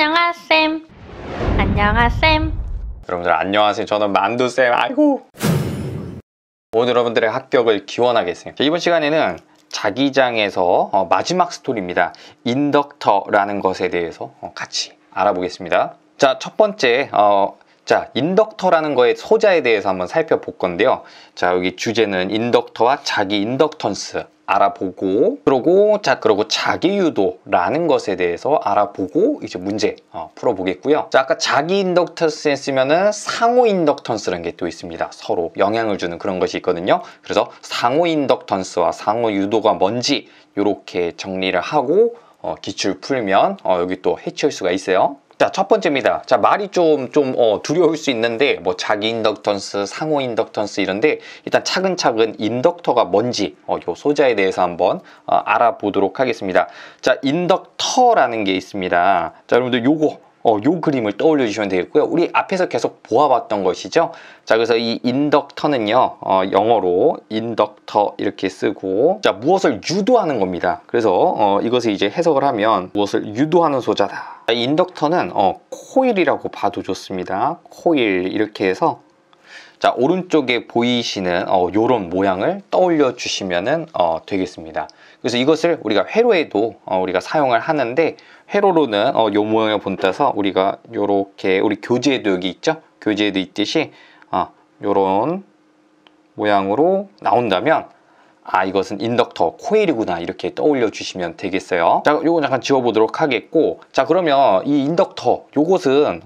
안녕하셈. 안녕하셈. 여러분들 안녕하세요. 저는 만두쌤. 아이고. 오늘 여러분들의 합격을 기원하겠습니다. 이번 시간에는 자기장에서 마지막 스토리입니다. 인덕터라는 것에 대해서 같이 알아보겠습니다. 자, 첫 번째 인덕터라는 거의 소자에 대해서 한번 살펴볼 건데요. 자, 여기 주제는 인덕터와 자기 인덕턴스 알아보고, 그리고 자기 유도라는 것에 대해서 알아보고 이제 문제 풀어보겠고요. 자, 아까 자기 인덕턴스 했으면은 상호 인덕턴스라는 게 또 있습니다. 서로 영향을 주는 그런 것이 있거든요. 그래서 상호 인덕턴스와 상호 유도가 뭔지 이렇게 정리를 하고 기출 풀면 여기 또 해치울 수가 있어요. 자, 첫 번째입니다. 자, 말이 좀 두려울 수 있는데, 뭐, 자기 인덕턴스, 상호 인덕턴스 이런데, 일단 차근차근 인덕터가 뭔지, 요 소자에 대해서 한번 알아보도록 하겠습니다. 자, 인덕터라는 게 있습니다. 자, 여러분들 요 그림을 떠올려 주시면 되겠고요. 우리 앞에서 계속 보아봤던 것이죠. 자, 그래서 이 인덕터는요, 영어로 인덕터 이렇게 쓰고, 자, 무엇을 유도하는 겁니다. 그래서 이것을 이제 해석을 하면 무엇을 유도하는 소자다. 자, 인덕터는 코일이라고 봐도 좋습니다. 코일 이렇게 해서, 자, 오른쪽에 보이시는 요런 모양을 떠올려 주시면 되겠습니다. 그래서 이것을 우리가 회로에도 우리가 사용을 하는데, 회로로는 요 모양을 본따서 우리가 요렇게 우리 교재에도 여기 있죠? 교재에도 있듯이 요런 모양으로 나온다면 이것은 인덕터, 코일이구나 이렇게 떠올려 주시면 되겠어요. 자, 요거 잠깐 지워보도록 하겠고, 자, 그러면 이 인덕터 요것은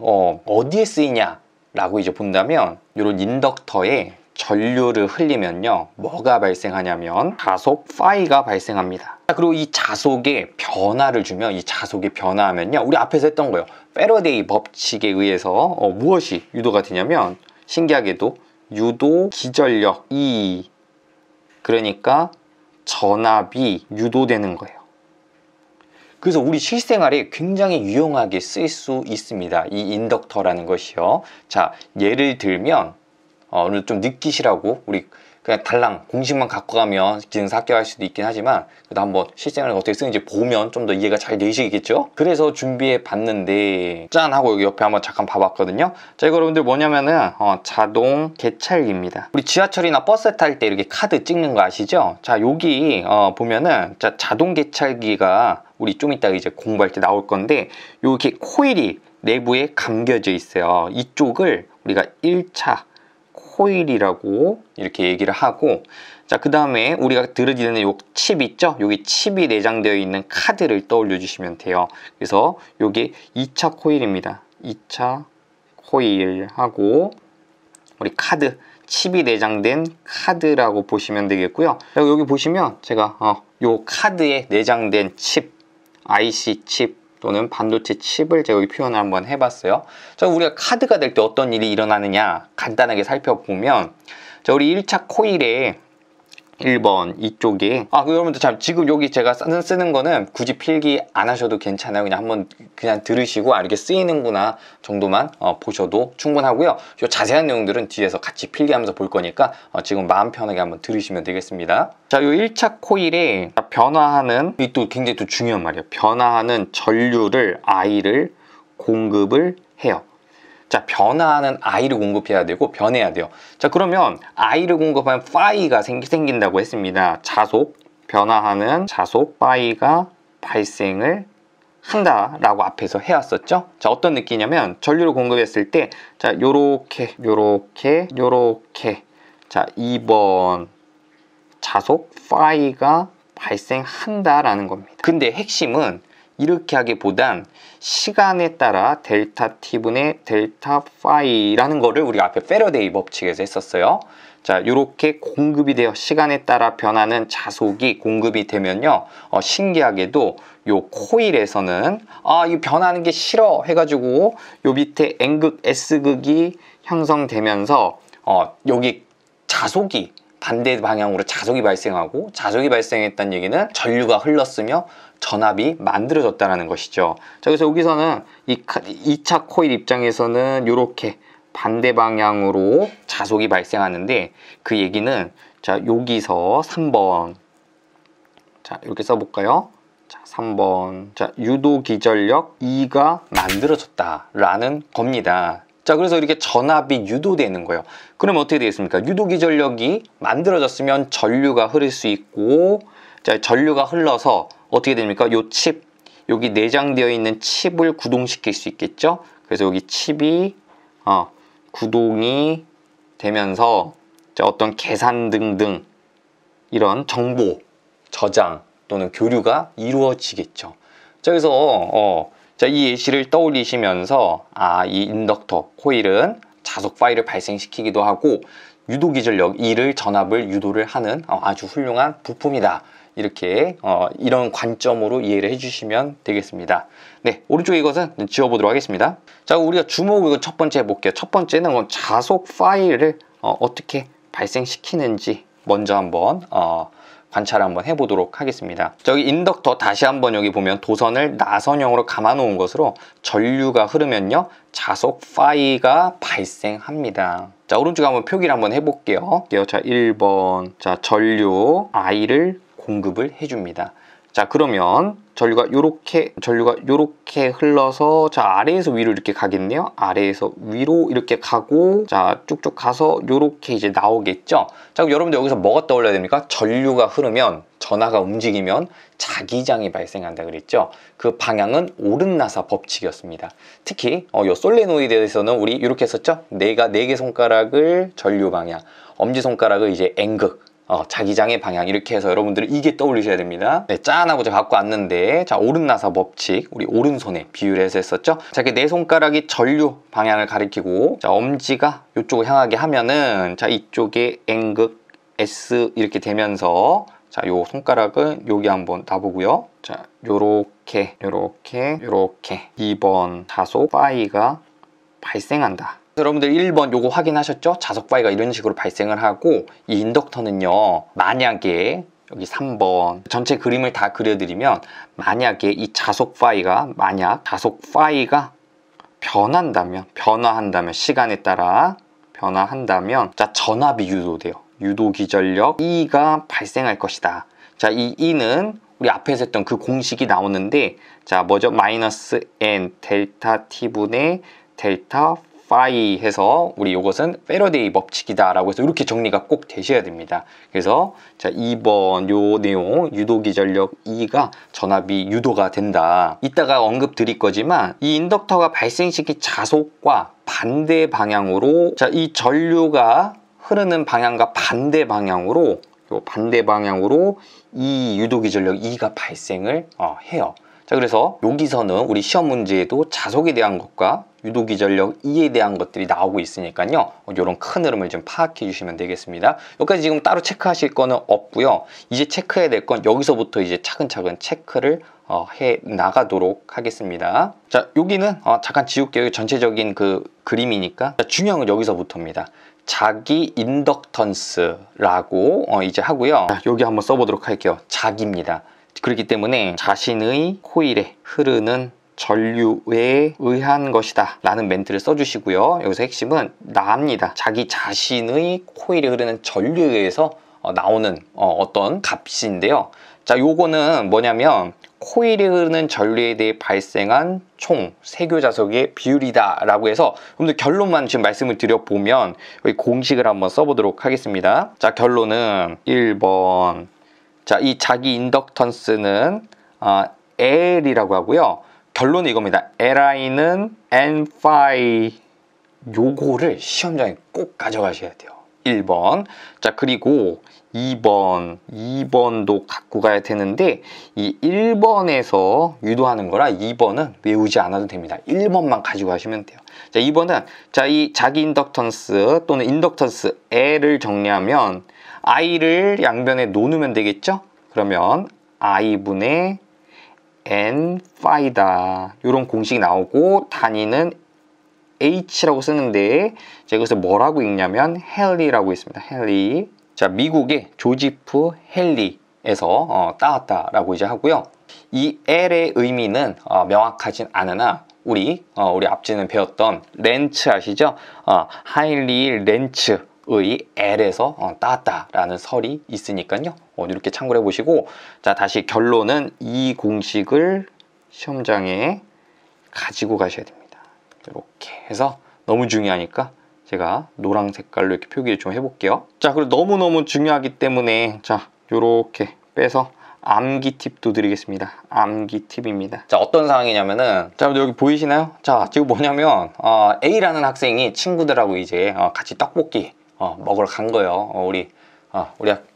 어디에 쓰이냐 라고 이제 본다면, 요런 인덕터에 전류를 흘리면요, 뭐가 발생하냐면 자속 파이가 발생합니다. 자, 그리고 이 자속에 변화를 주면, 이 자속에 변화하면요, 우리 앞에서 했던 거예요. 패러데이 법칙에 의해서 무엇이 유도가 되냐면, 신기하게도 유도 기전력 E, 그러니까 전압이 유도되는 거예요. 그래서 우리 실생활에 굉장히 유용하게 쓸 수 있습니다. 이 인덕터라는 것이요. 자, 예를 들면 오늘 좀 느끼시라고, 우리 그냥 달랑 공식만 갖고 가면 기능사 합격할 수도 있긴 하지만, 그래도 한번 실생활에 어떻게 쓰는지 보면 좀 더 이해가 잘 되시겠죠? 그래서 준비해 봤는데, 짠! 하고 여기 옆에 한번 잠깐 봐봤거든요. 자, 이거 여러분들 뭐냐면은 자동 개찰기입니다. 우리 지하철이나 버스 탈 때 이렇게 카드 찍는 거 아시죠? 자, 여기 보면은 자동 개찰기가 우리 좀 이따가 이제 공부할 때 나올 건데, 이렇게 코일이 내부에 감겨져 있어요. 이쪽을 우리가 1차 코일이라고 이렇게 얘기를 하고, 자, 그 다음에 우리가 들어지는 요 칩 있죠? 여기 칩이 내장되어 있는 카드를 떠올려 주시면 돼요. 그래서 요게 2차 코일입니다. 2차 코일 하고, 우리 카드, 칩이 내장된 카드라고 보시면 되겠고요. 여기 보시면 제가 요 카드에 내장된 칩, IC 칩 또는 반도체 칩을 제가 여기 표현을 한번 해봤어요. 자, 우리가 카드가 될 때 어떤 일이 일어나느냐 간단하게 살펴보면, 자, 우리 1차 코일에 1번 이쪽에 여러분들 참, 지금 여기 제가 쓰는 거는 굳이 필기 안 하셔도 괜찮아요. 그냥 한번 그냥 들으시고 이렇게 쓰이는구나 정도만 보셔도 충분하고요. 요 자세한 내용들은 뒤에서 같이 필기하면서 볼 거니까 지금 마음 편하게 한번 들으시면 되겠습니다. 자, 요 1차 코일에 변화하는, 이 또 굉장히 또 중요한 말이에요. 변화하는 전류를 I를 공급을 해요. 자, 변화하는 I를 공급해야 되고 변해야 돼요. 자, 그러면 I를 공급하면 파이가 생긴다고 했습니다. 자속, 변화하는 자속 파이가 발생을 한다라고 앞에서 해왔었죠. 자, 어떤 느낌이냐면, 전류를 공급했을 때, 자, 요렇게 자, 2번 자속 파이가 발생한다라는 겁니다. 근데 핵심은 이렇게 하기보단 시간에 따라 델타 T분의 델타 파이라는 거를 우리가 앞에 패러데이 법칙에서 했었어요. 자, 이렇게 공급이 돼요. 시간에 따라 변하는 자속이 공급이 되면요, 신기하게도 요 코일에서는 이 변하는 게 싫어 해가지고 요 밑에 N극 S극이 형성되면서 여기 자속이 반대 방향으로 자속이 발생하고, 자속이 발생했다는 얘기는 전류가 흘렀으며 전압이 만들어졌다는 것이죠. 자, 그래서 여기서는 이 2차 코일 입장에서는 이렇게 반대 방향으로 자속이 발생하는데, 그 얘기는, 자, 여기서 3번, 자, 이렇게 써볼까요? 자, 3번. 자, 유도기전력 E가 만들어졌다라는 겁니다. 자, 그래서 이렇게 전압이 유도되는 거예요. 그럼 어떻게 되겠습니까? 유도기전력이 만들어졌으면 전류가 흐를 수 있고, 자, 전류가 흘러서 어떻게 됩니까? 요 칩, 여기 내장되어 있는 칩을 구동시킬 수 있겠죠? 그래서 여기 칩이 구동이 되면서 자, 어떤 계산 등등 이런 정보 저장 또는 교류가 이루어지겠죠. 자, 그래서 자, 이 예시를 떠올리시면서 이 인덕터 코일은 자석 파이를 발생시키기도 하고 유도기전력 E를 전압을 유도를 하는 아주 훌륭한 부품이다. 이렇게 이런 관점으로 이해를 해주시면 되겠습니다. 네, 오른쪽에 이것은 지워보도록 하겠습니다. 자, 우리가 주목을 첫 번째 해볼게요. 첫 번째는 자석 파일을 어떻게 발생시키는지 먼저 한번 관찰 한번 해보도록 하겠습니다. 저기 인덕터 다시 한번 여기 보면 도선을 나선형으로 감아 놓은 것으로 전류가 흐르면요 자석 파이가 발생합니다. 자, 오른쪽에 한번 표기를 한번 해볼게요. 자, 1번. 자, 전류 I를 공급을 해줍니다. 자, 그러면 전류가 요렇게 흘러서 자, 아래에서 위로 이렇게 가겠네요. 아래에서 위로 이렇게 가고 자, 쭉쭉 가서 요렇게 이제 나오겠죠. 자, 그럼 여러분들 여기서 뭐가 떠올려야 됩니까? 전류가 흐르면 전하가 움직이면 자기장이 발생한다 그랬죠. 그 방향은 오른나사 법칙이었습니다. 특히 요 솔레노이드에서는 우리 이렇게 했었죠. 네 개 손가락을 전류 방향, 엄지손가락을 이제 N극 자기장의 방향 이렇게 해서 여러분들은 이게 떠올리셔야 됩니다. 네, 짠하고 제가 갖고 왔는데 자, 오른나사 법칙 우리 오른손에 비유를 해서 했었죠. 자, 이렇게 네 손가락이 전류 방향을 가리키고 자, 엄지가 이쪽을 향하게 하면은 자, 이쪽에 N극 S 이렇게 되면서 자, 요 손가락은 여기 한번 놔보고요. 자, 요렇게 2번 자석 파이가 발생한다. 여러분들 1번 요거 확인하셨죠? 자석 파이가 이런 식으로 발생을 하고 이 인덕터는요 만약에 여기 3번 전체 그림을 다 그려드리면 만약에 이 자석 파이가 변화한다면 시간에 따라 변화한다면 자, 전압이 유도돼요. 유도기전력 E가 발생할 것이다. 자, 이 E는 우리 앞에서 했던 그 공식이 나오는데 자, 뭐죠? 마이너스 N 델타 T분의 델타 파이 해서 우리 이것은 패러데이 법칙이다 라고 해서 이렇게 정리가 꼭 되셔야 됩니다. 그래서 자, 2번 요 내용 유도기전력 E가 전압이 유도가 된다. 이따가 언급 드릴 거지만 이 인덕터가 발생시킨 자석과 반대 방향으로 자, 이 전류가 흐르는 방향과 반대 방향으로 이 유도기전력 E가 발생을 해요. 자, 그래서 여기서는 우리 시험 문제에도 자석에 대한 것과 유도기전력 E에 대한 것들이 나오고 있으니까요. 이런 큰 흐름을 좀 파악해 주시면 되겠습니다. 여기까지 지금 따로 체크하실 거는 없고요. 이제 체크해야 될 건 여기서부터 이제 차근차근 체크를 해 나가도록 하겠습니다. 자, 여기는 잠깐 지울게요. 전체적인 그 그림이니까. 자, 중요한 건 여기서부터입니다. 자기 인덕턴스라고 이제 하고요. 자, 여기 한번 써보도록 할게요. 자기입니다. 그렇기 때문에 자신의 코일에 흐르는 전류에 의한 것이다 라는 멘트를 써주시고요. 여기서 핵심은 나입니다. 자기 자신의 코일에 흐르는 전류에 의해서 나오는 어떤 값인데요. 자, 요거는 뭐냐면 코일에 흐르는 전류에 대해 발생한 총 세교 자석의 비율이다 라고 해서 여러분들 결론만 지금 말씀을 드려보면 여기 공식을 한번 써보도록 하겠습니다. 자, 결론은 1번 자, 이 자기 인덕턴스는 L이라고 하고요. 결론은 이겁니다. Li는 N5 요거를 시험장에 꼭 가져가셔야 돼요. 1번. 자, 그리고 2번도 갖고 가야 되는데 이 1번에서 유도하는 거라 2번은 외우지 않아도 됩니다. 1번만 가지고 가시면 돼요. 자, 2번은 자, 이 자기 인덕턴스 또는 인덕턴스 L을 정리하면 I를 양변에 놓으면 되겠죠? 그러면 I분의 N5다. 이런 공식이 나오고 단위는 H라고 쓰는데 제가 여기서 뭐라고 읽냐면 헨리라고 있습니다. 헨리. 자, 미국의 조지프 헨리에서 따왔다라고 이제 하고요. 이 L의 의미는 명확하진 않으나 우리 앞전에 배웠던 렌츠 아시죠? 하인리 렌츠의 L에서 따왔다라는 설이 있으니까요. 이렇게 참고를 해보시고, 자, 다시 결론은 이 공식을 시험장에 가지고 가셔야 됩니다. 이렇게 해서 너무 중요하니까 제가 노란 색깔로 이렇게 표기를 좀 해볼게요. 자, 그리고 너무너무 중요하기 때문에 자, 요렇게 빼서 암기 팁도 드리겠습니다. 암기 팁입니다. 자, 어떤 상황이냐면은, 자, 여기 보이시나요? 자, 지금 뭐냐면 A라는 학생이 친구들하고 이제 같이 떡볶이 먹으러 간 거예요. 우리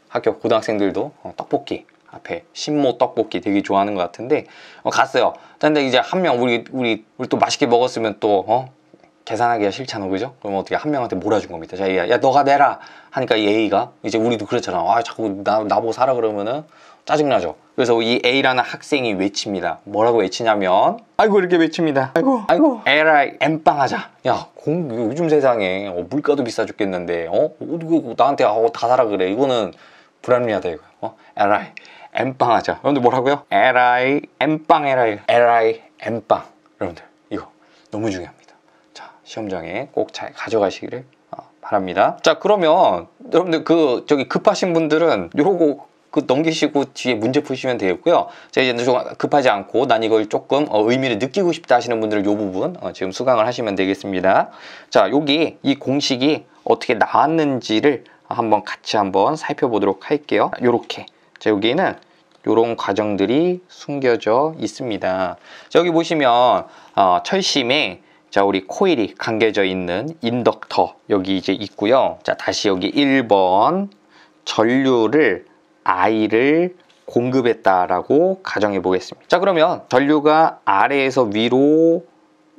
학교 고등학생들도 떡볶이 앞에 신모 떡볶이 되게 좋아하는 것 같은데 갔어요. 근데 이제 한 명 우리 또 맛있게 먹었으면 또 계산하기가 싫잖아, 그죠? 그럼 어떻게 한 명한테 몰아준 겁니다. 자, 야, 너가 내라 하니까 이 A가, 이제 우리도 그렇잖아. 아, 자꾸 나보고 사라 그러면은 짜증나죠. 그래서 이 A라는 학생이 외칩니다. 뭐라고 외치냐면, 아이고, 이렇게 외칩니다. 아이고 에라이 엠빵 하자. 야, 요즘 세상에 물가도 비싸 죽겠는데 나한테 다 사라 그래. 이거는 불합리하다 이거. 에라이 엠빵 하자. 여러분들 뭐라고요? 에라이 엠빵 에라이 엠빵. 여러분들 이거 너무 중요합니다. 자, 시험장에 꼭 잘 가져가시기를 바랍니다. 자, 그러면 여러분들 저기 급하신 분들은 요거 넘기시고 뒤에 문제 푸시면 되겠고요. 제가 이제 좀 급하지 않고 난 이걸 조금 의미를 느끼고 싶다 하시는 분들은 이 부분 지금 수강을 하시면 되겠습니다. 자, 여기 이 공식이 어떻게 나왔는지를 같이 한번 살펴보도록 할게요. 요렇게. 자, 여기에는 요런 과정들이 숨겨져 있습니다. 자, 여기 보시면 철심에 자, 우리 코일이 감겨져 있는 인덕터 여기 이제 있고요. 자, 다시 여기 1번 전류를 I를 공급했다라고 가정해 보겠습니다. 자, 그러면 전류가 아래에서 위로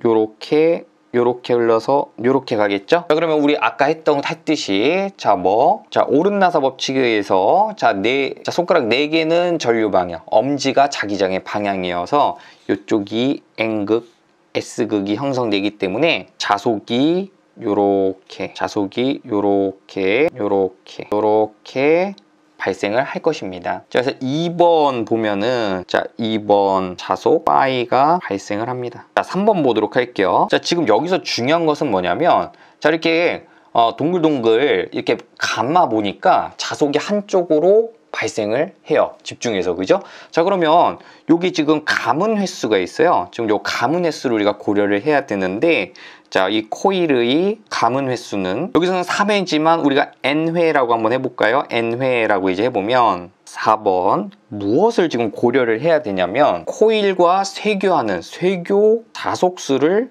요렇게 흘러서 요렇게 가겠죠? 자, 그러면 우리 아까 했듯이 자, 오른나사 법칙에 의해서 자, 손가락 4개는 전류 방향, 엄지가 자기장의 방향이어서 이쪽이 N극, S극이 형성되기 때문에 자속이 요렇게 발생을 할 것입니다. 자, 그래서 2번 보면은 자, 2번 자속 파이가 발생을 합니다. 자, 3번 보도록 할게요. 자, 지금 여기서 중요한 것은 뭐냐면 자, 이렇게 동글동글 이렇게 감아 보니까 자속이 한쪽으로 발생을 해요. 집중해서, 그죠? 자, 그러면 여기 지금 감은 횟수가 있어요. 지금 요 감은 횟수를 우리가 고려를 해야 되는데 자, 이 코일의 감은 횟수는 여기서는 3회지만 우리가 N회라고 한번 해볼까요? N회라고 이제 해보면 4번 무엇을 지금 고려를 해야 되냐면 코일과 쇄교하는 쇄교 자속수를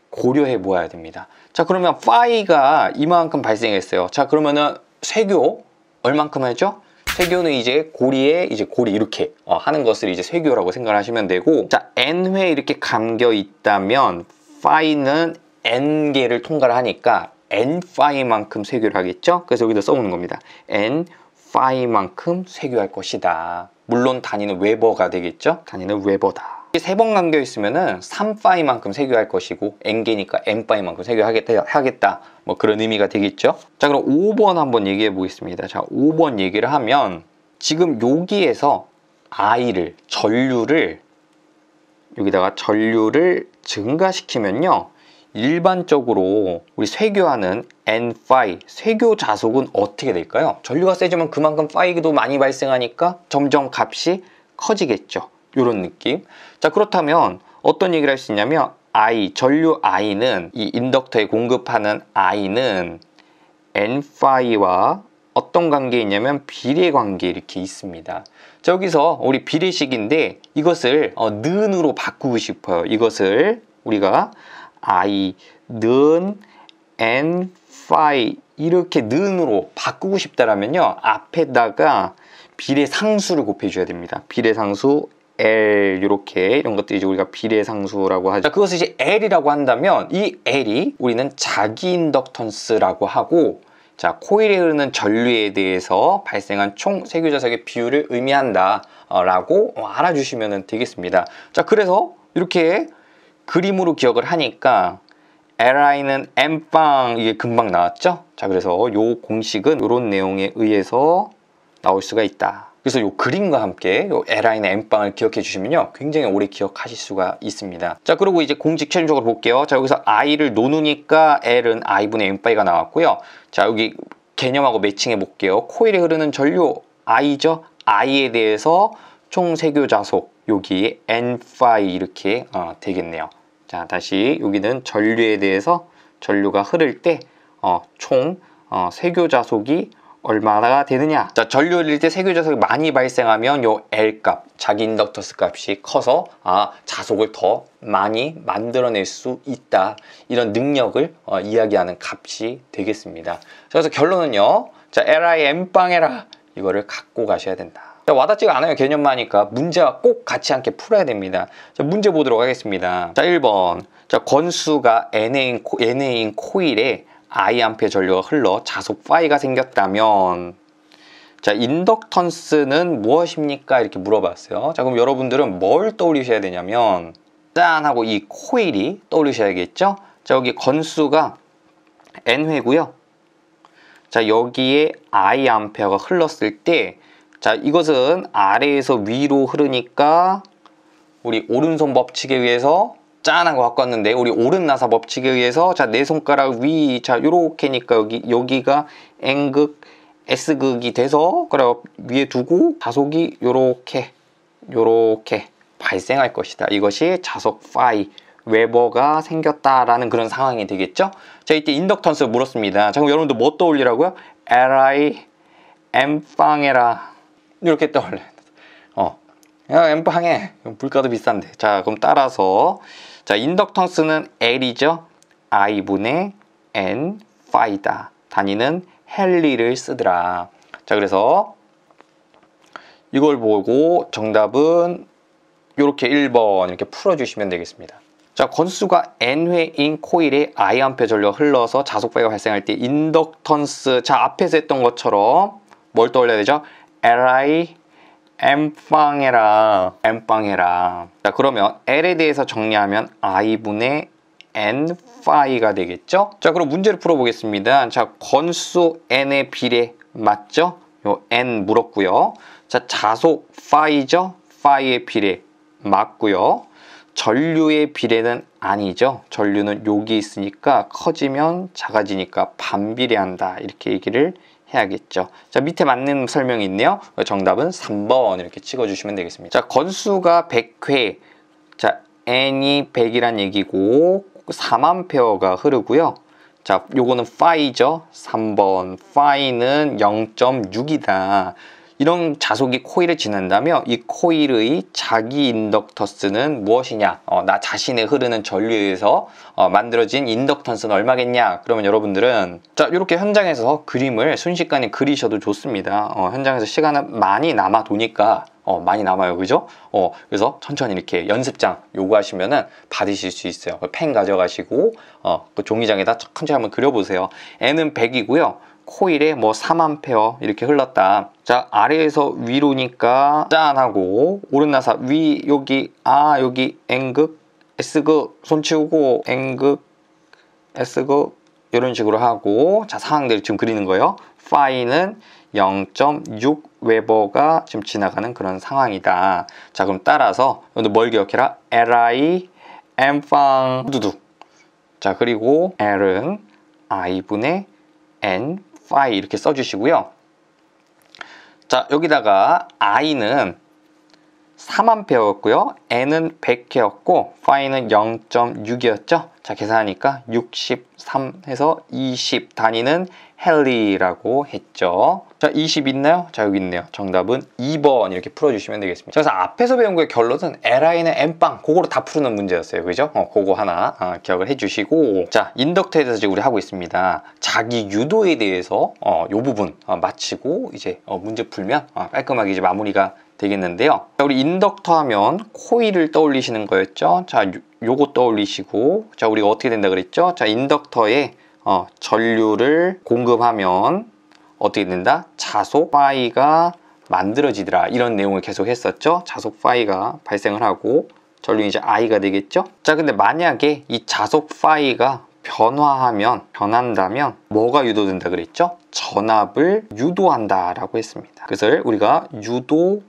고려해 보아야 됩니다. 자, 그러면 파이가 이만큼 발생했어요. 자, 그러면은 쇄교 얼만큼 하죠? 쇄교는 이제 고리 이렇게 하는 것을 이제 쇄교라고 생각하시면 되고, 자, N회 이렇게 감겨 있다면 파이는 N개를 통과를 하니까 N파이만큼 쇄교를 하겠죠? 그래서 여기다 써오는 겁니다. N파이만큼 쇄교할 것이다. 물론 단위는 웨버가 되겠죠? 단위는 웨버다. 3번 감겨 있으면은 3파이만큼 쇄교할 것이고 N개니까 N파이만큼 쇄교하겠다. 뭐 그런 의미가 되겠죠? 자, 그럼 5번 한번 얘기해 보겠습니다. 자, 5번 얘기를 하면 지금 여기에서 전류를 여기다가 전류를 증가시키면요, 일반적으로 우리 쇄교하는 N파이, 쇄교 자속은 어떻게 될까요? 전류가 세지면 그만큼 파이도 많이 발생하니까 점점 값이 커지겠죠. 이런 느낌. 자, 그렇다면 어떤 얘기를 할 수 있냐면 전류 I는 이 인덕터에 공급하는 I는 N파이와 어떤 관계에 있냐면 비례 관계 이렇게 있습니다. 자, 여기서 우리 비례식인데 이것을 는으로 바꾸고 싶어요. 이것을 우리가 I, 는, N, 파이 이렇게 는으로 바꾸고 싶다라면요, 앞에다가 비례상수를 곱해줘야 됩니다. 비례상수 L 이렇게 이런 것들 이제 우리가 비례상수라고 하죠. 자, 그것을 이제 L이라고 한다면 이 L이 우리는 자기 인덕턴스라고 하고, 자, 코일에 흐르는 전류에 대해서 발생한 총 쇄교 자석의 비율을 의미한다 라고 알아주시면 되겠습니다. 자, 그래서 이렇게 그림으로 기억을 하니까 LI는 N빵 이게 금방 나왔죠? 자, 그래서 요 공식은 이런 내용에 의해서 나올 수가 있다. 그래서 요 그림과 함께 요 LI는 N빵을 기억해 주시면요, 굉장히 오래 기억하실 수가 있습니다. 자, 그리고 이제 공식 최종적으로 볼게요. 자, 여기서 I를 노누니까 L은 I분의 N파이가 나왔고요. 자, 여기 개념하고 매칭해 볼게요. 코일에 흐르는 전류 I죠? I에 대해서 총 세교 자속 여기 N5 이렇게 되겠네요. 자, 다시 여기는 전류에 대해서 전류가 흐를 때 총 세교 자속이 얼마나 되느냐. 자, 전류 흘릴 때 세교 자속이 많이 발생하면 요 L 값, 자기 인덕터스 값이 커서 자속을 더 많이 만들어낼 수 있다. 이런 능력을 이야기하는 값이 되겠습니다. 그래서 결론은요. 자, LI N빵해라. 이거를 갖고 가셔야 된다. 자, 와닿지가 않아요. 개념만이니까 문제와 꼭 같이 함께 풀어야 됩니다. 자, 문제 보도록 하겠습니다. 자, 1번. 자, 건수가 N인 코일에 I암페어 전류가 흘러 자속 파이가 생겼다면, 자, 인덕턴스는 무엇입니까? 이렇게 물어봤어요. 자, 그럼 여러분들은 뭘 떠올리셔야 되냐면, 짠 하고 이 코일이 떠올리셔야겠죠? 자, 여기 건수가 N회고요. 자, 여기에 I암페어가 흘렀을 때, 자, 이것은 아래에서 위로 흐르니까 우리 오른손 법칙에 의해서 짠 하고 바꿨는데, 우리 오른나사 법칙에 의해서 자, 내 손가락 위, 자, 요렇게니까 여기가 N극 S극이 돼서 그래 위에 두고 자속이 요렇게 발생할 것이다. 이것이 자속 파이 웨버가 생겼다라는 그런 상황이 되겠죠. 자, 이때 인덕턴스 물었습니다. 자, 그럼 여러분들 뭐 떠올리라고요? LI M빵해라. 이렇게 떠올려요. 야, M빵해. 물가도 비싼데. 자, 그럼 따라서 자, 인덕턴스는 L이죠. I분의 N 파이다. 단위는 헨리를 쓰더라. 자, 그래서 이걸 보고 정답은 이렇게 1번 이렇게 풀어주시면 되겠습니다. 자, 건수가 N회인 코일에 I암페어 전류가 흘러서 자속파이가 발생할 때 인덕턴스, 자, 앞에서 했던 것처럼 뭘 떠올려야 되죠? LI M빵해라. 자, 그러면 L에 대해서 정리하면 I분의 N 파이가 되겠죠? 자, 그럼 문제를 풀어보겠습니다. 자, 건수 N의 비례 맞죠? 요 N 물었고요. 자, 자속 파이죠? 파이의 비례 맞고요. 전류의 비례는 아니죠. 전류는 여기 있으니까 커지면 작아지니까 반비례한다. 이렇게 얘기를 해야겠죠. 자, 밑에 맞는 설명이 있네요. 정답은 3번 이렇게 찍어주시면 되겠습니다. 자, 건수가 100회. 자, N이 100이란 얘기고 4만페어가 흐르고요. 자, 요거는 파이죠. 3번. 파이는 0.6이다. 이런 자속이 코일을 지난다면 이 코일의 자기 인덕턴스는 무엇이냐? 나 자신의 흐르는 전류에 의해서 만들어진 인덕턴스는 얼마겠냐? 그러면 여러분들은 자, 이렇게 현장에서 그림을 순식간에 그리셔도 좋습니다. 현장에서 시간은 많이 남아 도니까 많이 남아요. 그죠? 그래서 천천히 이렇게 연습장 요구하시면은 받으실 수 있어요. 펜 가져가시고 그 종이장에다 천천히 한번 그려보세요. N은 100이고요. 코일에 뭐 3A 이렇게 흘렀다. 자, 아래에서 위로니까 짠 하고 오른나사 위 여기 여기 N극 S극 손 치우고 N극 S극 이런 식으로 하고, 자, 상황들을 지금 그리는 거예요. 파이는 0.6 웨버가 지금 지나가는 그런 상황이다. 자, 그럼 따라서 여러분들 뭘 기억해라? LI M빵 두둑. 자, 그리고 L은 I분의 N 파이 이렇게 써주시고요. 자, 여기다가 I는 3A였고요. N은 100회였고 파이는 0.6이었죠. 자, 계산하니까 63 해서 20 단위는 헨리라고 했죠. 자, 20 있나요? 자, 여기 있네요. 정답은 2번 이렇게 풀어주시면 되겠습니다. 그래서 앞에서 배운 거의 결론은 LI는 N빵 그거로 다 푸는 문제였어요. 그죠? 그거 하나 기억을 해주시고, 자, 인덕터에 대해서 이제 우리 하고 있습니다. 자기 유도에 대해서 요 부분 마치고 이제 문제 풀면 깔끔하게 이제 마무리가 되겠는데요. 자, 우리 인덕터 하면 코일을 떠올리시는 거였죠. 자, 요거 떠올리시고, 자, 우리가 어떻게 된다 그랬죠? 자, 인덕터에 전류를 공급하면 어떻게 된다? 자속 파이가 만들어지더라. 이런 내용을 계속 했었죠. 자속 파이가 발생을 하고 전류 이제 I가 되겠죠. 자, 근데 만약에 이 자속 파이가 변한다면 뭐가 유도된다 그랬죠? 전압을 유도한다 라고 했습니다. 그래서 우리가 유도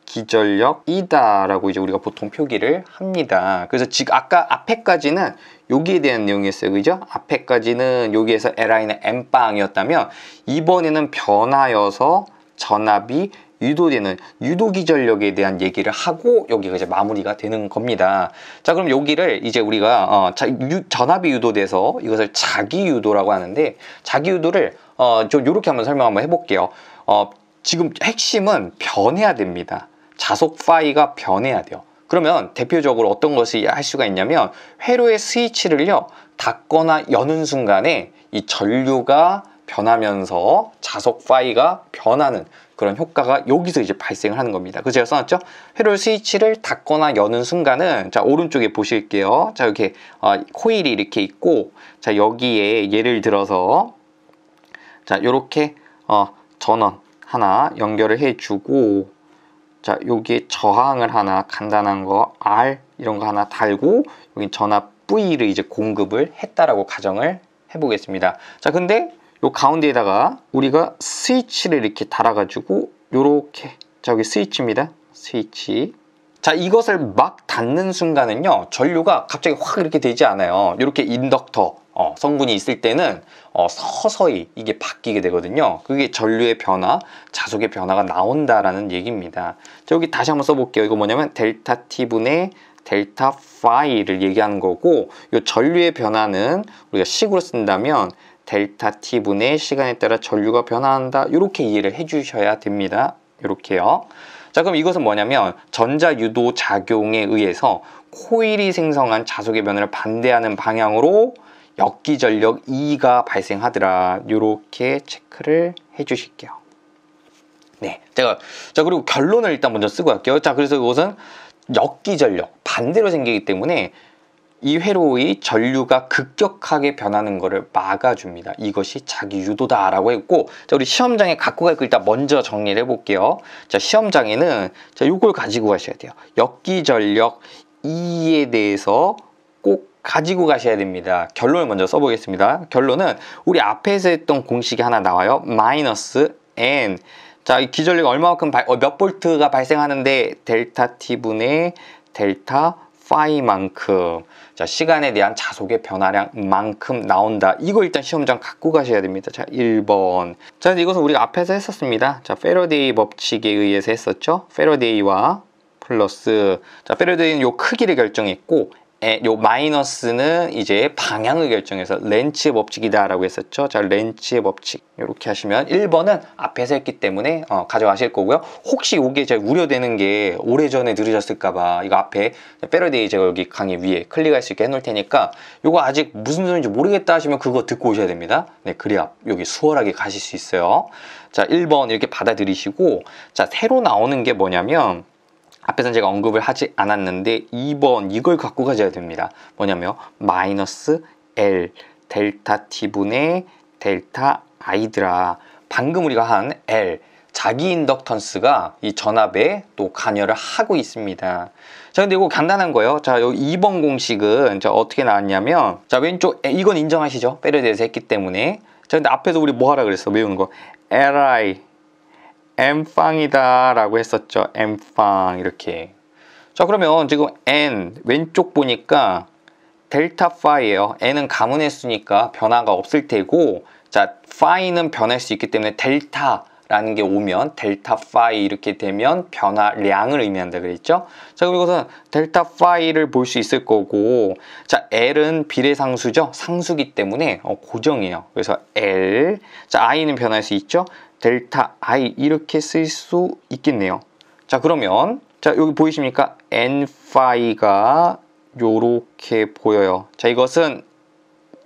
기전력이다 라고 이제 우리가 보통 표기를 합니다. 그래서 지금 아까 앞에까지는 여기에 대한 내용이었어요. 그죠? 앞에까지는 여기에서 LI는 N빵이었다면 이번에는 변하여서 전압이 유도되는 유도기 전력에 대한 얘기를 하고 여기가 이제 마무리가 되는 겁니다. 자, 그럼 여기를 이제 우리가 전압이 유도돼서 이것을 자기 유도라고 하는데, 자기 유도를 좀 이렇게 한번 설명 한번 해볼게요. 지금 핵심은 변해야 됩니다. 자속 파이가 변해야 돼요. 그러면 대표적으로 어떤 것이 할 수가 있냐면, 회로의 스위치를요 닫거나 여는 순간에 이 전류가 변하면서 자속 파이가 변하는 그런 효과가 여기서 이제 발생을 하는 겁니다. 그래서 제가 써놨죠? 회로의 스위치를 닫거나 여는 순간은, 자, 오른쪽에 보실게요. 자, 이렇게 코일이 이렇게 있고, 자, 여기에 예를 들어서 자, 이렇게 전원 하나 연결을 해주고, 자, 여기에 저항을 하나 간단한 거 R 이런 거 하나 달고, 여기 전압 V를 이제 공급을 했다라고 가정을 해보겠습니다. 자, 근데 요 가운데에다가 우리가 스위치를 이렇게 달아가지고 요렇게, 자, 여기 스위치입니다. 스위치. 자, 이것을 막 닫는 순간은요 전류가 갑자기 확 이렇게 되지 않아요. 이렇게 인덕터 성분이 있을 때는 서서히 이게 바뀌게 되거든요. 그게 전류의 변화, 자속의 변화가 나온다라는 얘기입니다. 자, 여기 다시 한번 써볼게요. 이거 뭐냐면 델타 T분의 델타 파이를 얘기하는 거고, 이 전류의 변화는 우리가 식으로 쓴다면 델타 T분의 시간에 따라 전류가 변화한다, 이렇게 이해를 해주셔야 됩니다. 이렇게요. 자, 그럼 이것은 뭐냐면 전자유도 작용에 의해서 코일이 생성한 자속의 변화를 반대하는 방향으로 역기전력 E가 발생하더라, 이렇게 체크를 해주실게요. 네, 자, 그리고 결론을 일단 먼저 쓰고 갈게요. 자, 그래서 이것은 역기전력, 반대로 생기기 때문에 이 회로의 전류가 급격하게 변하는 것을 막아줍니다. 이것이 자기 유도다라고 했고, 자, 우리 시험장에 갖고 갈 거 일단 먼저 정리를 해볼게요. 자, 시험장에는 자, 요걸 가지고 가셔야 돼요. 역기전력 E에 대해서 꼭 가지고 가셔야 됩니다. 결론을 먼저 써보겠습니다. 결론은 우리 앞에서 했던 공식이 하나 나와요. 마이너스 N. 자, 이 기전력이 얼마만큼 몇 볼트가 발생하는데 델타 T분의 델타 파이만큼, 자, 시간에 대한 자속의 변화량만큼 나온다. 이거 일단 시험장 갖고 가셔야 됩니다. 자, 1번. 자, 이것은 우리가 앞에서 했었습니다. 자, 패러데이 법칙에 의해서 했었죠. 패러데이와 플러스, 자, 패러데이는 요 크기를 결정했고, 요 마이너스는 이제 방향을 결정해서 렌츠의 법칙이다 라고 했었죠. 자, 렌츠의 법칙 이렇게 하시면 1번은 앞에서 했기 때문에 가져가실 거고요. 혹시 이게 제가 우려되는 게 오래전에 들으셨을까봐 이거 앞에 패러데이 제가 여기 강의 위에 클릭할 수 있게 해놓을 테니까, 이거 아직 무슨 소리인지 모르겠다 하시면 그거 듣고 오셔야 됩니다. 네, 그래야 여기 수월하게 가실 수 있어요. 자, 1번 이렇게 받아들이시고, 자, 새로 나오는 게 뭐냐면, 앞에서는 제가 언급을 하지 않았는데 2번 이걸 갖고 가셔야 됩니다. 뭐냐면 마이너스 L 델타 T분의 델타 I더라. 방금 우리가 한 L 자기 인덕턴스가 이 전압에 또 관여를 하고 있습니다. 자, 근데 이거 간단한 거예요. 자, 여기 2번 공식은 자, 어떻게 나왔냐면, 자, 왼쪽 이건 인정하시죠? 패러데이에서 했기 때문에. 자, 근데 앞에서 우리 뭐 하라 그랬어? 외우는 거. Li M빵이다 라고 했었죠. M빵 이렇게. 자, 그러면 지금 N 왼쪽 보니까 델타 파이예요. N은 가문 횟수니까 변화가 없을 테고, 자, 파이는 변할 수 있기 때문에 델타라는 게 오면 델타 파이 이렇게 되면 변화량을 의미한다 그랬죠. 자, 그럼 이것은 델타 파이를 볼 수 있을 거고, 자, L은 비례상수죠. 상수기 때문에 고정이에요. 그래서 L. 자, I는 변할 수 있죠. 델타 I 이렇게 쓸 수 있겠네요. 자, 그러면 자, 여기 보이십니까? N 파이가 요렇게 보여요. 자, 이것은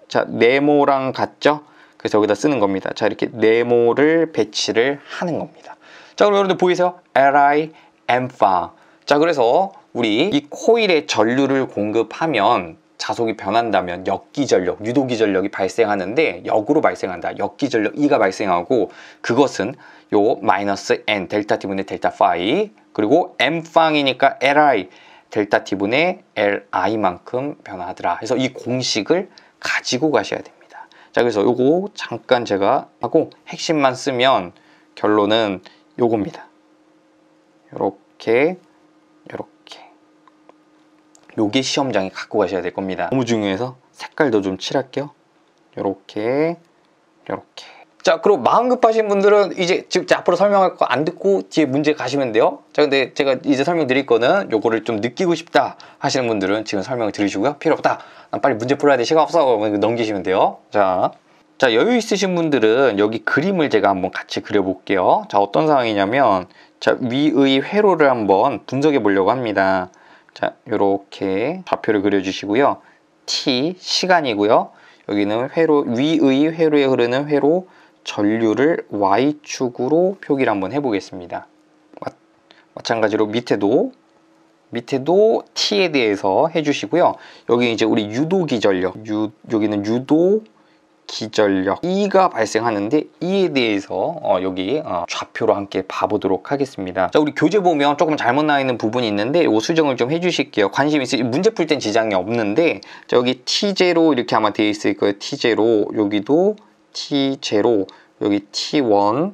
자, 네모랑 같죠? 그래서 여기다 쓰는 겁니다. 자, 이렇게 네모를 배치를 하는 겁니다. 자, 그럼 여러분들 보이세요? Li M 파. 자, 그래서 우리 이 코일에 전류를 공급하면 자속이 변한다면 역기전력, 유도기전력이 발생하는데 역으로 발생한다. 역기전력 E가 발생하고, 그것은 요 마이너스 N 델타 T분의 델타 파이, 그리고 M빵이니까 Li 델타 T분의 Li만큼 변화하더라. 그래서 이 공식을 가지고 가셔야 됩니다. 자, 그래서 요거 잠깐 제가 하고 핵심만 쓰면 결론은 요겁니다. 요렇게 요게 시험장에 갖고 가셔야 될 겁니다. 너무 중요해서 색깔도 좀 칠할게요. 요렇게. 자, 그리고 마음 급하신 분들은 이제 지금 앞으로 설명할 거 안 듣고 뒤에 문제 가시면 돼요. 자, 근데 제가 이제 설명드릴 거는 요거를 좀 느끼고 싶다 하시는 분들은 지금 설명을 들으시고요. 필요 없다. 난 빨리 문제 풀어야 돼. 시간 없어. 넘기시면 돼요. 자, 여유 있으신 분들은 여기 그림을 제가 한번 같이 그려볼게요. 자, 어떤 상황이냐면, 자, 위의 회로를 한번 분석해 보려고 합니다. 자, 요렇게 좌표를 그려주시고요. t, 시간이고요. 여기는 회로, 위의 회로에 흐르는 회로 전류를 y축으로 표기를 한번 해보겠습니다. 마찬가지로 밑에도 t에 대해서 해주시고요. 여기 이제 우리 유도기전력, 여기는 유도기전력 E가 발생하는데 E에 대해서 여기 좌표로 함께 봐보도록 하겠습니다. 자, 우리 교재 보면 조금 잘못 나와 있는 부분이 있는데 이 수정을 좀 해주실게요. 관심 있으신 문제 풀 땐 지장이 없는데, 자, 여기 T0 이렇게 아마 되어 있을 거예요. T0, 여기도 T0, 여기 T1,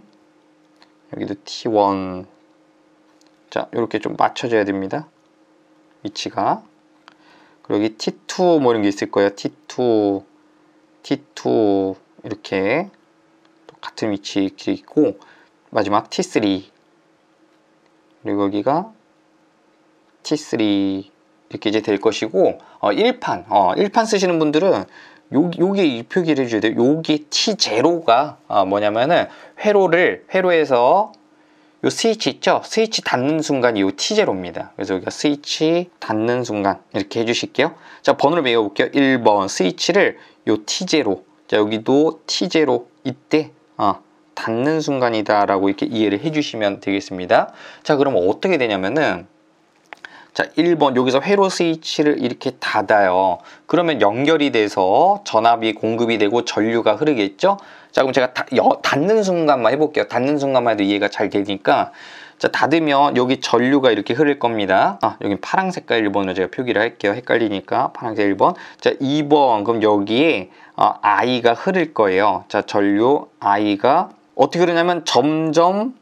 여기도 T1. 자, 이렇게 좀 맞춰줘야 됩니다. 위치가. 그리고 여기 T2 뭐 이런 게 있을 거예요. T2 이렇게 같은 위치에 이렇게 있고, 마지막 T3, 그리고 여기가 T3 이렇게 이제 될 것이고, 1판 쓰시는 분들은 요게 이 표기를 해줘야 돼요. 요게 T0가 뭐냐면은 회로에서 요 스위치 있죠? 스위치 닫는 순간이 요 T0입니다. 그래서 여기가 스위치 닫는 순간 이렇게 해주실게요. 자, 번호를 외워볼게요. 1번 스위치를 요 T0, 자, 여기도 T0 이때 닫는 순간이다 라고 이렇게 이해를 해주시면 되겠습니다. 자, 그러면 어떻게 되냐면은, 자, 1번 여기서 회로 스위치를 이렇게 닫아요. 그러면 연결이 돼서 전압이 공급이 되고 전류가 흐르겠죠? 자, 그럼 제가 닫는 순간만 해볼게요. 닫는 순간만 해도 이해가 잘 되니까, 자, 닫으면 여기 전류가 이렇게 흐를 겁니다. 여기 파란 색깔 1번으로 제가 표기를 할게요. 헷갈리니까 파란색 1번. 자, 2번, 그럼 여기에 I가 흐를 거예요. 자, 전류 I가 어떻게 흐르냐면 점점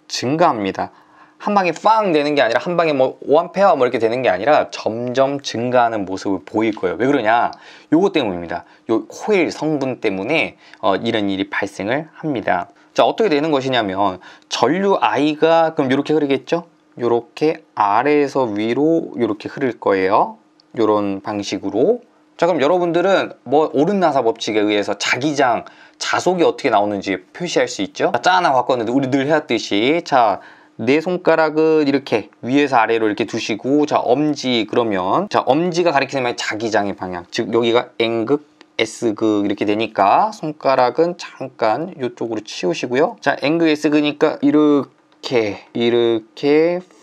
증가합니다. 한 방에 빵 되는 게 아니라, 한 방에 뭐 5A 뭐 이렇게 되는 게 아니라 점점 증가하는 모습을 보일 거예요. 왜 그러냐? 요거 때문입니다. 요 코일 성분 때문에 이런 일이 발생을 합니다. 자, 어떻게 되는 것이냐면, 전류 I가 그럼 이렇게 흐르겠죠? 이렇게 아래에서 위로 이렇게 흐를 거예요. 이런 방식으로. 자, 그럼 여러분들은 뭐 오른나사 법칙에 의해서 자기장, 자속이 어떻게 나오는지 표시할 수 있죠? 자, 하나 바꿨는데 우리 늘 해왔듯이, 자, 내 손가락은 이렇게 위에서 아래로 이렇게 두시고, 자, 엄지, 그러면 자, 엄지가 가리키는 자기장의 방향, 즉 여기가 N극, S극 이렇게 되니까 손가락은 잠깐 이쪽으로 치우시고요. 자, N극, S극이니까 이렇게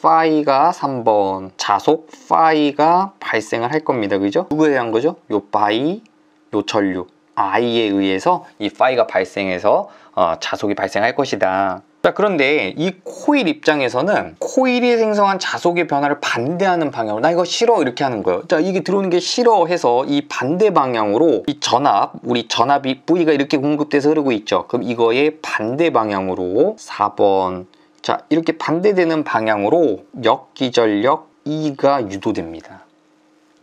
파이가 3번 자속 파이가 발생을 할 겁니다. 그죠? 누구에 의한 거죠? 요 파이, 요 전류 I에 의해서 이 파이가 발생해서 자속이 발생할 것이다. 자, 그런데 이 코일 입장에서는 코일이 생성한 자속의 변화를 반대하는 방향으로, 나 이거 싫어 이렇게 하는 거예요. 자, 이게 들어오는 게 싫어 해서 이 반대 방향으로 이 전압, 우리 전압이 V가 이렇게 공급돼서 흐르고 있죠. 그럼 이거의 반대 방향으로 4번, 자, 이렇게 반대되는 방향으로 역기전력 E가 유도됩니다.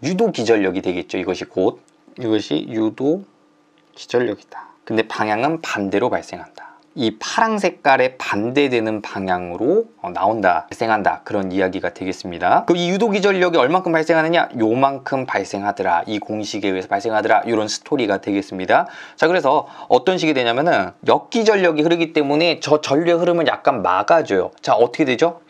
유도기전력이 되겠죠. 이것이 유도기전력이다. 근데 방향은 반대로 발생한다. 이 파란 색깔에 반대되는 방향으로 발생한다. 그런 이야기가 되겠습니다. 그럼 이 유도기전력이 얼만큼 발생하느냐? 요만큼 발생하더라. 이 공식에 의해서 발생하더라. 이런 스토리가 되겠습니다. 자, 그래서 어떤 식이 되냐면은, 역기전력이 흐르기 때문에 저 전류의 흐름을 약간 막아줘요. 자, 어떻게 되죠?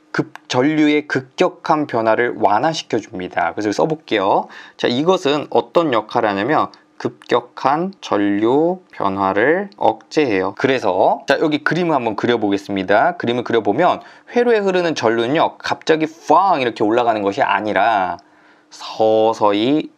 전류의 급격한 변화를 완화시켜 줍니다. 그래서 써볼게요. 자, 이것은 어떤 역할을 하냐면, 급격한 전류 변화를 억제해요. 그래서 자, 여기 그림을 한번 그려보겠습니다. 그림을 그려보면 회로에 흐르는 전류는요, 갑자기 팡 이렇게 올라가는 것이 아니라 서서히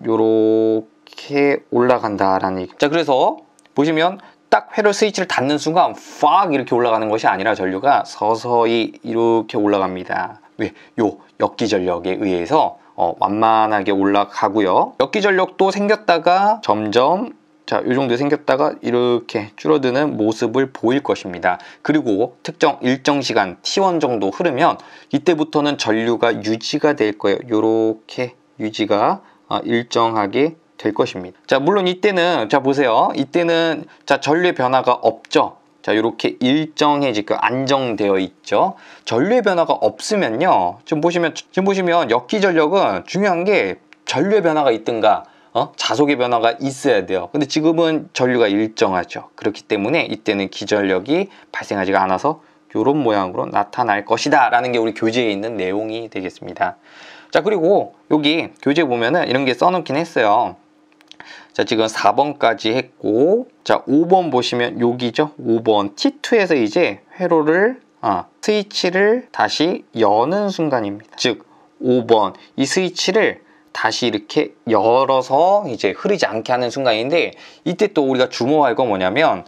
요렇게 올라간다라는 얘기. 자, 그래서 보시면 딱 회로 스위치를 닫는 순간 팍 이렇게 올라가는 것이 아니라 전류가 서서히 이렇게 올라갑니다. 왜? 요 역기전력에 의해서 완만하게 올라가고요. 역기전력도 생겼다가 점점, 자, 이 정도 생겼다가 이렇게 줄어드는 모습을 보일 것입니다. 그리고 일정 시간 T1 정도 흐르면 이때부터는 전류가 유지가 될 거예요. 이렇게 유지가 일정하게 될 것입니다. 자, 물론 이때는 자 보세요. 이때는 자 전류의 변화가 없죠. 자, 이렇게 일정해지고 안정되어 있죠. 전류의 변화가 없으면요. 지금 보시면 역기전력은 중요한 게 전류의 변화가 있든가 자속의 변화가 있어야 돼요. 근데 지금은 전류가 일정하죠. 그렇기 때문에 이때는 기전력이 발생하지가 않아서 이런 모양으로 나타날 것이다 라는 게 우리 교재에 있는 내용이 되겠습니다. 자, 그리고 여기 교재 보면은 이런 게 써놓긴 했어요. 자, 지금 4번까지 했고, 자, 5번 보시면 여기죠. 5번 T2에서 이제 회로를 스위치를 다시 여는 순간입니다. 즉 5번 이 스위치를 다시 이렇게 열어서 이제 흐르지 않게 하는 순간인데, 이때 또 우리가 주목할 건 뭐냐면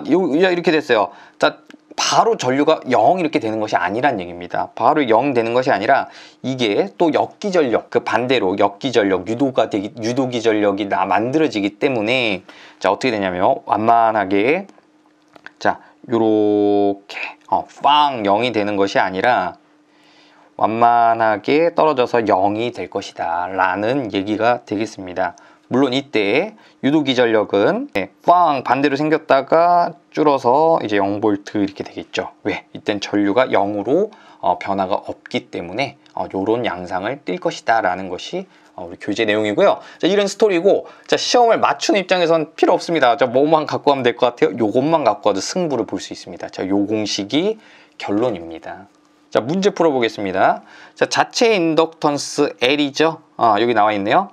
이렇게 됐어요. 자, 바로 전류가 0 이렇게 되는 것이 아니란 얘기입니다. 바로 0 되는 것이 아니라 이게 또 역기전력, 그 반대로 역기전력, 유도기전력이 만들어지기 때문에 자, 어떻게 되냐면 완만하게 자, 요렇게 빵 0이 되는 것이 아니라 완만하게 떨어져서 0이 될 것이다 라는 얘기가 되겠습니다. 물론 이때 유도기전력은 빵 반대로 생겼다가 줄어서 이제 0V 이렇게 되겠죠. 왜? 이땐 전류가 0으로 변화가 없기 때문에 요런 양상을 띌 것이다 라는 것이 우리 교재 내용이고요. 자, 이런 스토리고, 자, 시험을 맞추는 입장에선 필요 없습니다. 자, 뭐만 갖고 가면 될 것 같아요? 요것만 갖고 와도 승부를 볼 수 있습니다. 자, 요 공식이 결론입니다. 자, 문제 풀어보겠습니다. 자, 자체 인덕턴스 L이죠. 여기 나와 있네요.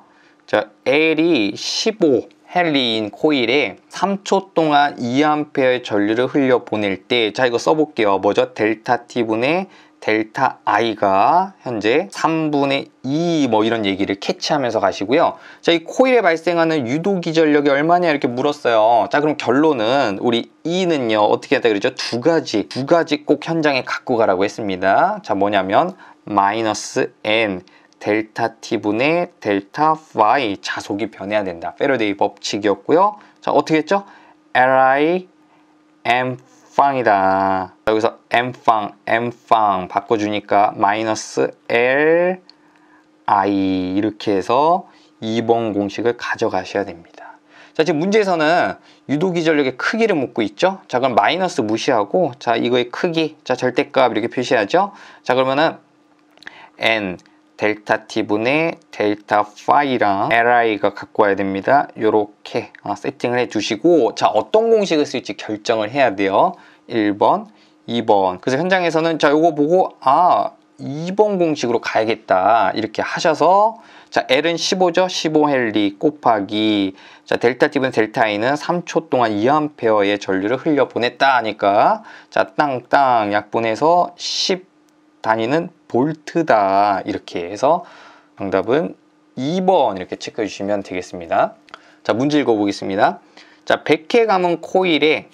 자, L이 15 헨리인 코일에 3초 동안 2A의 전류를 흘려 보낼 때, 자, 이거 써볼게요. 뭐죠? 델타 T분의 델타 I가 현재 3분의 2 뭐 이런 얘기를 캐치하면서 가시고요. 자, 이 코일에 발생하는 유도기전력이 얼마냐 이렇게 물었어요. 자, 그럼 결론은 우리 E는요 어떻게 했다 그러죠? 두 가지 꼭 현장에 갖고 가라고 했습니다. 자, 뭐냐면 마이너스 N 델타 T분의 델타 Y, 자속이 변해야 된다. 패러데이 법칙이었고요. 자, 어떻게 했죠? Li M 빵이다. 여기서 M 빵 바꿔주니까 마이너스 L I 이렇게 해서 2번 공식을 가져가셔야 됩니다. 자, 지금 문제에서는 유도기전력의 크기를 묻고 있죠. 자, 그럼 마이너스 무시하고, 자, 이거의 크기, 자, 절대값 이렇게 표시하죠. 자, 그러면은 N 델타 T분의 델타 Phi랑 Li가 갖고 와야 됩니다. 요렇게 세팅을 해 두시고, 자, 어떤 공식을 쓸지 결정을 해야 돼요. 1번, 2번. 그래서 현장에서는 자, 요거 보고 2번 공식으로 가야겠다 이렇게 하셔서, 자, L은 15죠. 15헨리 곱하기, 자, 델타 T분의 델타 I는 3초 동안 2A의 전류를 흘려 보냈다 하니까, 자, 땅땅 약분해서 10 단위는 볼트다 이렇게 해서 정답은 2번 이렇게 체크해 주시면 되겠습니다. 자, 문제 읽어보겠습니다. 자, 100회 감은 코일에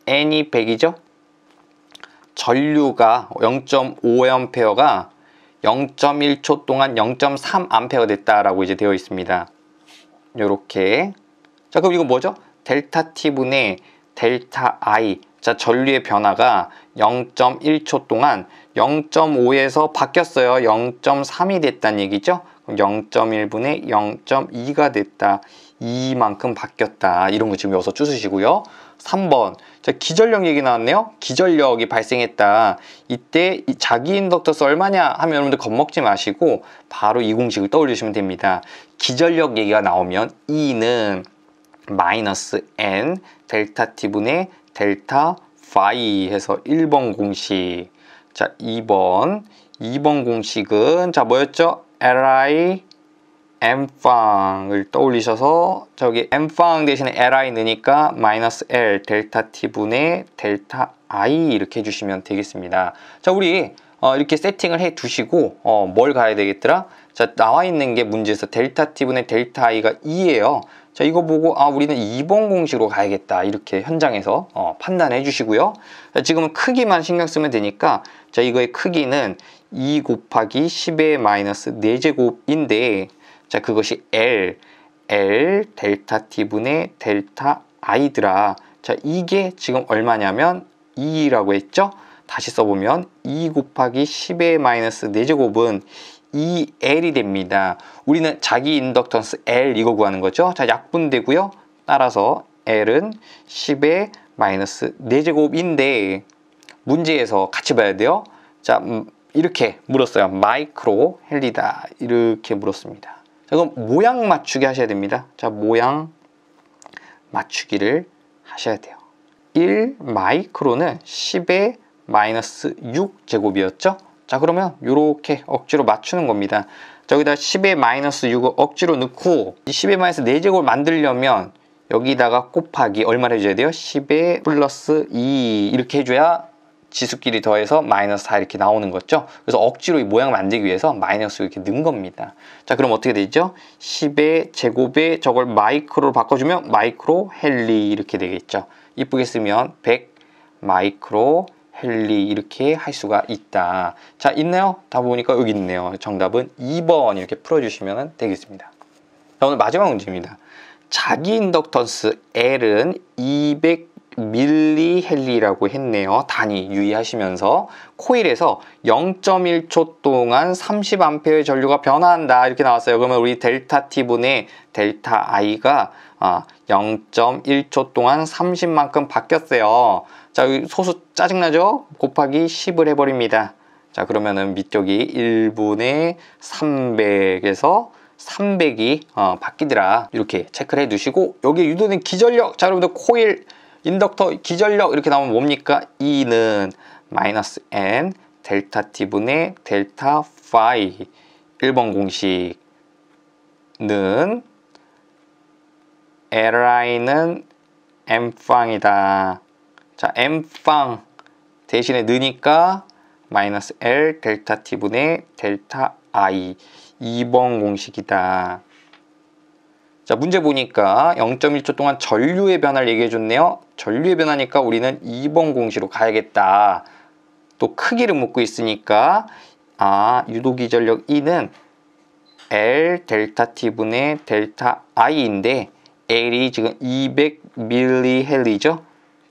N이 100이죠. 전류가 0.5A가 0.1초 동안 0.3A 됐다라고 이제 되어 있습니다. 요렇게. 자, 그럼 이거 뭐죠? 델타 T분의 델타 I. 자, 전류의 변화가 0.1초 동안 0.5에서 바뀌었어요. 0.3이 됐다는 얘기죠. 그럼 0.1분의 0.2가 됐다. 이만큼 바뀌었다. 이런 거 지금 여기서 주시고요. 3번. 자, 기전력 얘기 나왔네요. 기전력이 발생했다. 이때 자기 인덕터스 얼마냐 하면 여러분들 겁먹지 마시고 바로 이 공식을 떠올리시면 됩니다. 기전력 얘기가 나오면 E는 마이너스 N 델타 T분의 델타 Phi 해서 1번 공식. 자, 2번 공식은 자, 뭐였죠? Li M빵을 떠올리셔서 저기 M빵 대신에 Li 넣으니까 마이너스 L 델타 T분의 델타 I 이렇게 해주시면 되겠습니다. 자, 우리 이렇게 세팅을 해 두시고 뭘 가야 되겠더라? 자, 나와 있는 게 문제에서 델타 T분의 델타 I가 2예요. 자, 이거 보고 우리는 2번 공식으로 가야겠다 이렇게 현장에서 판단해 주시고요. 자, 지금은 크기만 신경 쓰면 되니까, 자, 이거의 크기는 2 곱하기 10의 마이너스 4제곱인데, 자, 그것이 L 델타 T분의 델타 I더라. 자, 이게 지금 얼마냐면 2라고 했죠. 다시 써보면 2 곱하기 10의 마이너스 4제곱은 2L이 됩니다. 우리는 자기 인덕턴스 L 이거 구하는 거죠. 자, 약분되고요. 따라서 L은 10의 마이너스 4제곱인데 문제에서 같이 봐야 돼요. 자, 이렇게 물었어요. 마이크로 헨리다 이렇게 물었습니다. 자, 그럼 모양 맞추기 하셔야 됩니다. 자, 모양 맞추기를 하셔야 돼요. 1 마이크로는 10의 마이너스 6제곱이었죠. 자, 그러면 이렇게 억지로 맞추는 겁니다. 자, 여기다 10의 마이너스 6을 억지로 넣고 이 10의 마이너스 4제곱을 만들려면 여기다가 곱하기 얼마를 해줘야 돼요? 10의 플러스 2 이렇게 해줘야 지수끼리 더해서 마이너스 4 이렇게 나오는 거죠. 그래서 억지로 이 모양 만들기 위해서 마이너스 이렇게 넣은 겁니다. 자, 그럼 어떻게 되죠? 10의 제곱에 저걸 마이크로로 바꿔주면 마이크로 헨리 이렇게 되겠죠. 이쁘게 쓰면 100 마이크로 헨리 이렇게 할 수가 있다. 자, 있나요? 다 보니까 여기 있네요. 정답은 2번 이렇게 풀어주시면 되겠습니다. 자, 오늘 마지막 문제입니다. 자기 인덕턴스 L은 200mH라고 했네요. 단위 유의하시면서 코일에서 0.1초 동안 30A의 전류가 변화한다 이렇게 나왔어요. 그러면 우리 델타 T분의 델타 I가 0.1초 동안 30만큼 바뀌었어요. 자, 여기 소수 짜증나죠? 곱하기 10을 해버립니다. 자, 그러면은 밑쪽이 1분의 300에서 300이 바뀌더라. 이렇게 체크를 해 두시고 여기에 유도된 기전력. 자, 여러분들 코일 인덕터 기전력 이렇게 나오면 뭡니까? E는 마이너스 N 델타 T분의 델타 파이 1번 공식은 LI는 M팡이다. 자, M팡 대신에 넣으니까 마이너스 L 델타 T분의 델타 I 2번 공식이다. 자, 문제 보니까 0.1초 동안 전류의 변화를 얘기해 줬네요. 전류의 변화니까 우리는 2번 공식으로 가야겠다. 또 크기를 묻고 있으니까 유도기전력 E는 L 델타 T분의 델타 I인데 L이 지금 200mH죠.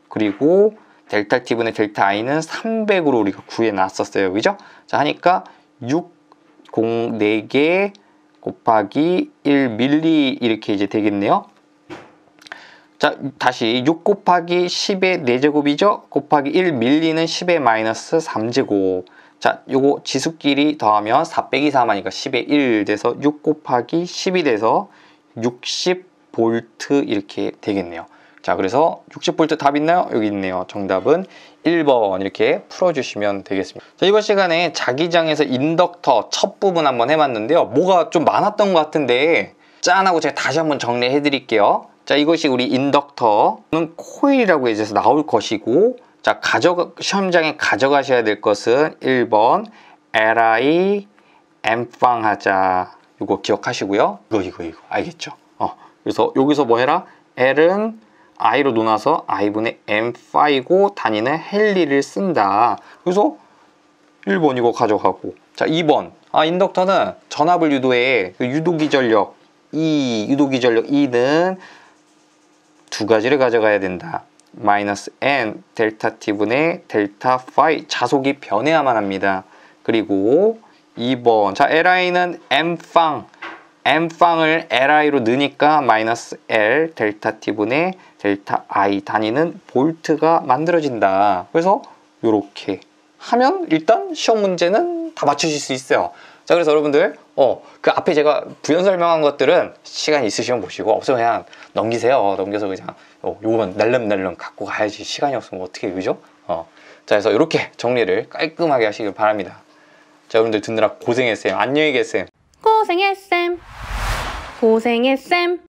그리고 델타 T분의 델타 I는 300으로 우리가 구해놨었어요. 그죠? 자, 하니까 4개 곱하기 1ml 이렇게 이제 되겠네요. 자, 다시 6 곱하기 10의 4제곱이죠? 곱하기 1ml는 10의 마이너스 3제곱. 자, 요거 지수끼리 더하면 4 빼기 4 하니까 10의 1 돼서 6 곱하기 10이 돼서 60V 이렇게 되겠네요. 자, 그래서 60V 답 있나요? 여기 있네요. 정답은 1번 이렇게 풀어주시면 되겠습니다. 자, 이번 시간에 자기장에서 인덕터 첫 부분 한번 해봤는데요. 뭐가 좀 많았던 것 같은데 짠하고 제가 다시 한번 정리해 드릴게요. 자, 이것이 우리 인덕터는 코일이라고 해서 나올 것이고, 자, 시험장에 가져가셔야 될 것은 1번 LI M팡 하자. 이거 기억하시고요. 이거 알겠죠? 그래서 여기서 뭐 해라? L은 I로 놓아서 I분의 M5고 단위는 헨리를 쓴다. 그래서 1번 이거 가져가고, 자, 2번 인덕터는 전압을 유도해 유도기전력 유도기전력 E는 두 가지를 가져가야 된다. 마이너스 N 델타 T분의 델타 파이 자속이 변해야만 합니다. 그리고 2번 자, LI는 M팡을 LI로 넣으니까 마이너스 L 델타 T분의 델타 I 단위는 볼트가 만들어진다. 그래서 이렇게 하면 일단 시험 문제는 다 맞추실 수 있어요. 자, 그래서 여러분들 그 앞에 제가 부연 설명한 것들은 시간 있으시면 보시고 없으면 그냥 넘기세요. 넘겨서 그냥 요거만 날름날름 갖고 가야지. 시간이 없으면 어떻게, 그죠? 자, 그래서 이렇게 정리를 깔끔하게 하시길 바랍니다. 자, 여러분들 듣느라 고생했어요. 안녕히 계세요. 고생했쌤. 고생했쌤.